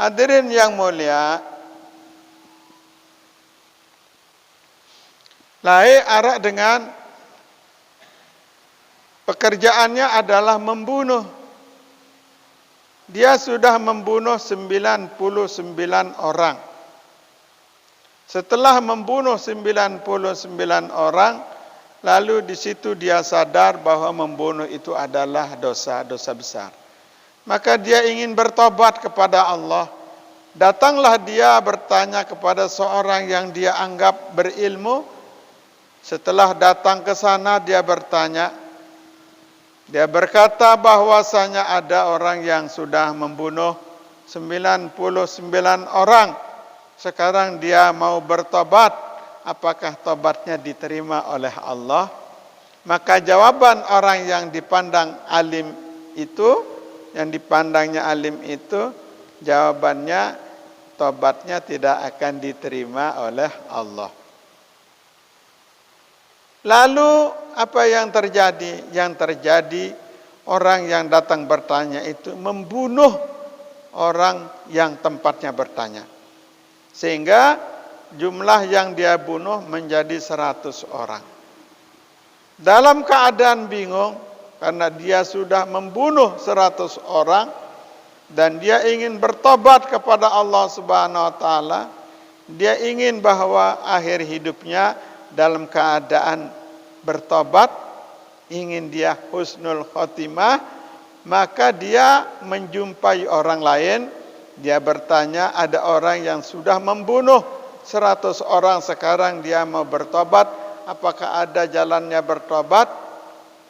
Hadirin yang mulia, Lai arak dengan pekerjaannya adalah membunuh. Dia sudah membunuh 99 orang. Setelah membunuh 99 orang, lalu di situ dia sadar bahwa membunuh itu adalah dosa besar. Maka dia ingin bertobat kepada Allah. Datanglah dia bertanya kepada seorang yang dia anggap berilmu. Setelah datang ke sana dia bertanya. Dia berkata bahwasanya ada orang yang sudah membunuh 99 orang. Sekarang dia mau bertobat. Apakah tobatnya diterima oleh Allah? Maka jawaban orang yang dipandang alim itu, yang dipandangnya alim itu, jawabannya tobatnya tidak akan diterima oleh Allah. Lalu apa yang terjadi? Yang terjadi orang yang datang bertanya itu membunuh orang yang tempatnya bertanya. Sehingga jumlah yang dia bunuh menjadi 100 orang. Dalam keadaan bingung karena dia sudah membunuh 100 orang dan dia ingin bertobat kepada Allah Subhanahu wa taala, dia ingin bahwa akhir hidupnya dalam keadaan bertobat, ingin dia husnul khotimah, maka dia menjumpai orang lain, dia bertanya, ada orang yang sudah membunuh 100 orang, sekarang dia mau bertobat, apakah ada jalannya bertobat?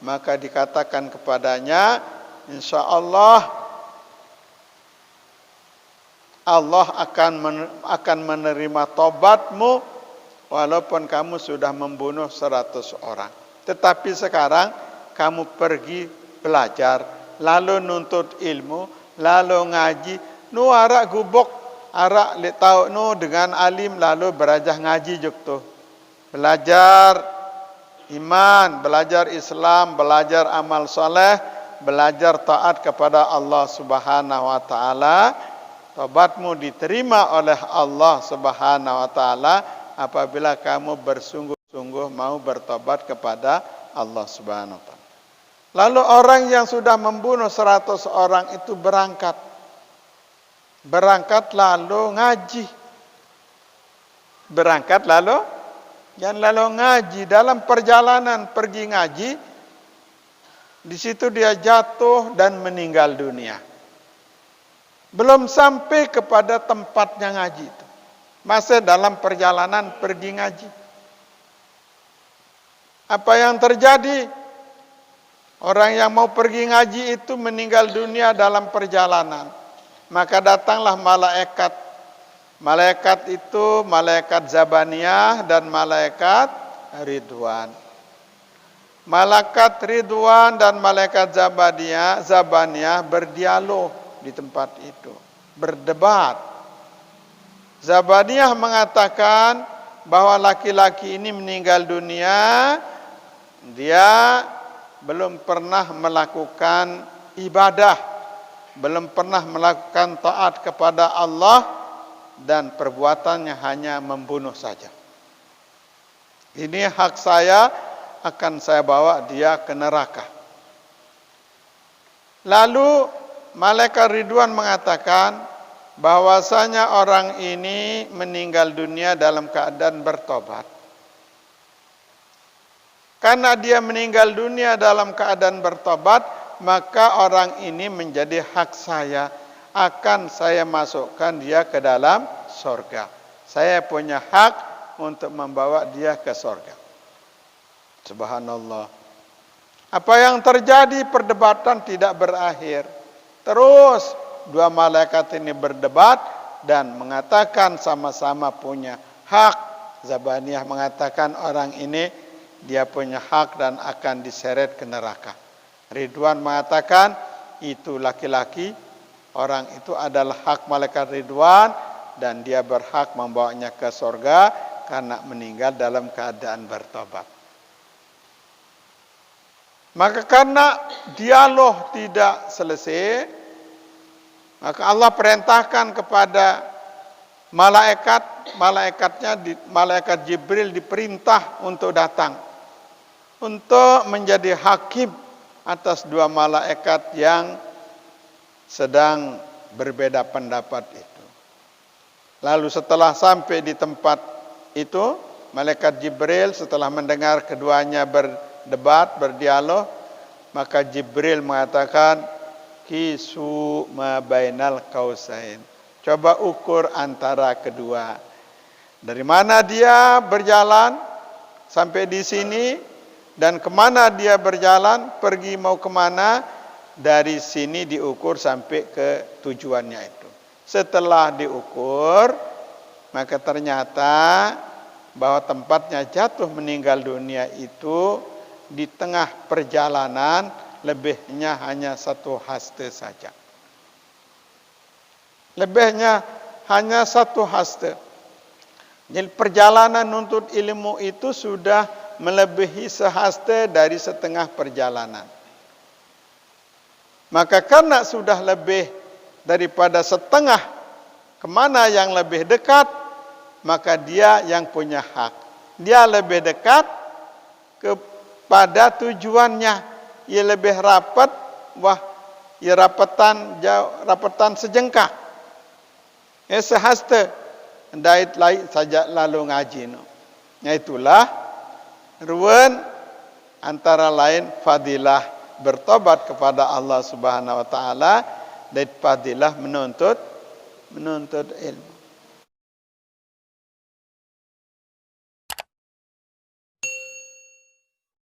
Maka dikatakan kepadanya, insya Allah akan menerima tobatmu walaupun kamu sudah membunuh 100 orang. Tetapi sekarang kamu pergi belajar, lalu nuntut ilmu, lalu ngaji, nu arak gubok, arak le tau nu dengan alim lalu berajah ngaji juk tu. Belajar iman, belajar Islam, belajar amal soleh, belajar taat kepada Allah Subhanahu wa taala. Tobatmu diterima oleh Allah Subhanahu wa taala apabila kamu bersungguh-sungguh mau bertobat kepada Allah Subhanahu wa taala. Lalu orang yang sudah membunuh 100 orang itu berangkat. Berangkat lalu ngaji. Berangkat lalu ngaji. Dalam perjalanan pergi ngaji, di situ dia jatuh dan meninggal dunia. Belum sampai kepada tempatnya ngaji itu. Masih dalam perjalanan pergi ngaji. Apa yang terjadi? Orang yang mau pergi ngaji itu meninggal dunia dalam perjalanan. Maka datanglah malaikat. Malaikat itu malaikat Zabaniyah dan malaikat Ridwan. Malaikat Ridwan dan malaikat Zabaniyah berdialog di tempat itu, berdebat. Zabaniyah mengatakan bahwa laki-laki ini meninggal dunia, dia belum pernah melakukan ibadah, belum pernah melakukan taat kepada Allah, dan perbuatannya hanya membunuh saja. Ini hak saya, akan saya bawa dia ke neraka. Lalu malaikat Ridwan mengatakan bahwasanya orang ini meninggal dunia dalam keadaan bertobat. Karena dia meninggal dunia dalam keadaan bertobat, maka orang ini menjadi hak saya. Akan saya masukkan dia ke dalam surga. Saya punya hak untuk membawa dia ke surga. Subhanallah. Apa yang terjadi, perdebatan tidak berakhir. Terus dua malaikat ini berdebat dan mengatakan sama-sama punya hak. Zabaniyah mengatakan orang ini dia punya hak dan akan diseret ke neraka. Ridwan mengatakan itu laki-laki, orang itu adalah hak malaikat Ridwan dan dia berhak membawanya ke surga karena meninggal dalam keadaan bertobat. Maka karena dialog tidak selesai, Maka Allah perintahkan kepada malaikat Jibril diperintah untuk datang untuk menjadi hakim atas dua malaikat yang sedang berbeda pendapat itu. Lalu setelah sampai di tempat itu, malaikat Jibril setelah mendengar keduanya berdebat, berdialog, maka Jibril mengatakan, kisu ma bainal qausain. Coba ukur antara kedua. Dari mana dia berjalan sampai di sini dan kemana dia berjalan, pergi mau kemana, dari sini diukur sampai ke tujuannya itu. Setelah diukur, maka ternyata bahwa tempatnya jatuh meninggal dunia itu di tengah perjalanan, lebihnya hanya 1 haste saja. Lebihnya hanya 1 haste. Jadi perjalanan nuntut ilmu itu sudah melebihi sehaste dari setengah perjalanan. Maka karena sudah lebih daripada setengah, kemana yang lebih dekat, maka dia yang punya hak. Dia lebih dekat kepada tujuannya. Ia lebih rapat, ia rapatan sejengkak. Sehaste, dait lain saja lalu ngaji. Itulah ruan antara lain fadilah bertobat kepada Allah Subhanahu wa taala dan fadilah menuntut ilmu.